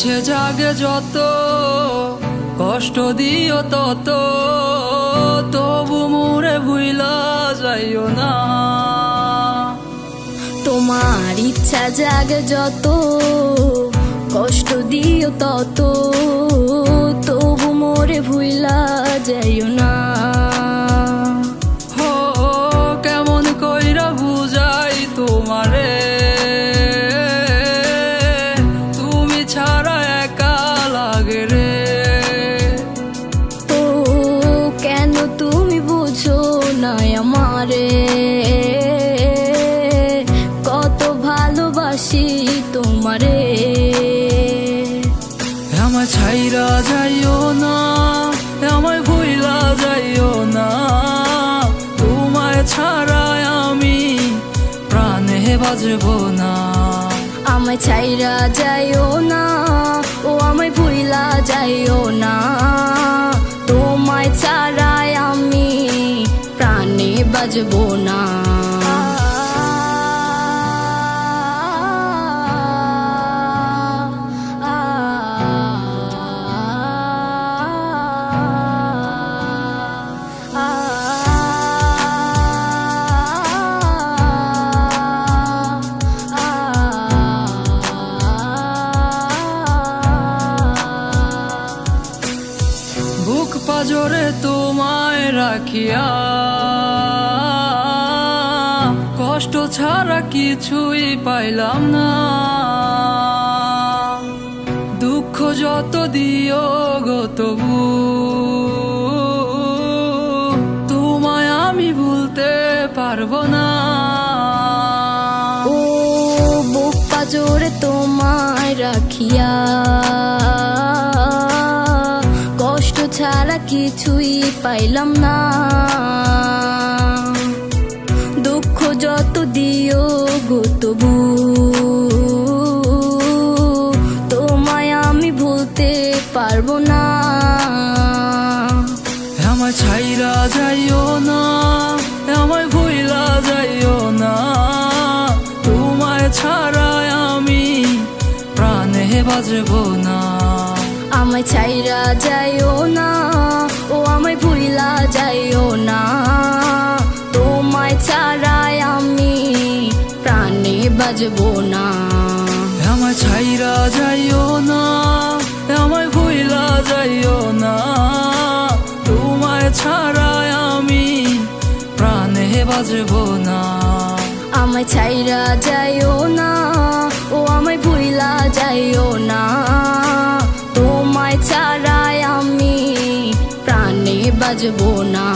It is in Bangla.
ইচ্ছে জাগে যত, কষ্ট দিও তত, তবু মোরে ভুইলা যাইও না। তোমার ইচ্ছা জাগে যত, কষ্ট দিও তত, তবু মোরে ভুইলা যাইও না। হো কেমন কইরা বুঝাই তোমারে, তুমি ছাড়া একা লাগে রে। তো কেন তুমি বুঝো না আমারে, কত ভালোবাসি তোমারে। আমায় ছাইরা যাইও না, আমায় ভুইলা যাইও না, তোমায় ছাড়া আমি প্রাণে বাজবো না। আমায় ছাইরা যাইও না, ও আমায় ভুইলা যাইও না, তোমায় ছাড়া আমি প্রাণে বাজবো না। বুক পাজরে তোমায় রাখিয়া, কষ্ট ছাড়া কিছুই পাইলাম না। দুঃখ যত দিও গো তবু তোমায় আমি ভুলতে পারবো না। ও বুক পাজরে তোমায় রাখিয়া, কষ্ট ছাড়া কিছুই পাইলাম না। দুঃখ যত দিও গো তবু তোমায় আমি ভুলতে পারবো না। আমায় ছাইরা যাইও না, আমায় ভুইলা যাইও না, তোমায় ছাড়া আমি প্রাণে বাজবো না। আমায় ছাইরা যাইও না, ও আমায় ভুইলা যাইও না, তোমায় ছাড়া আমি প্রাণে বাজবো না। আমায় ছাইরা যাইও না, আমায় ভুইলা যাইও না, তোমায় ছাড়া আমি প্রাণে বাজবো না। আমায় ছাইরা যাইও না, ও আমায় ভুইলা যাইও না, তোমায় ছাড়া আমি প্রাণে বাজবো না।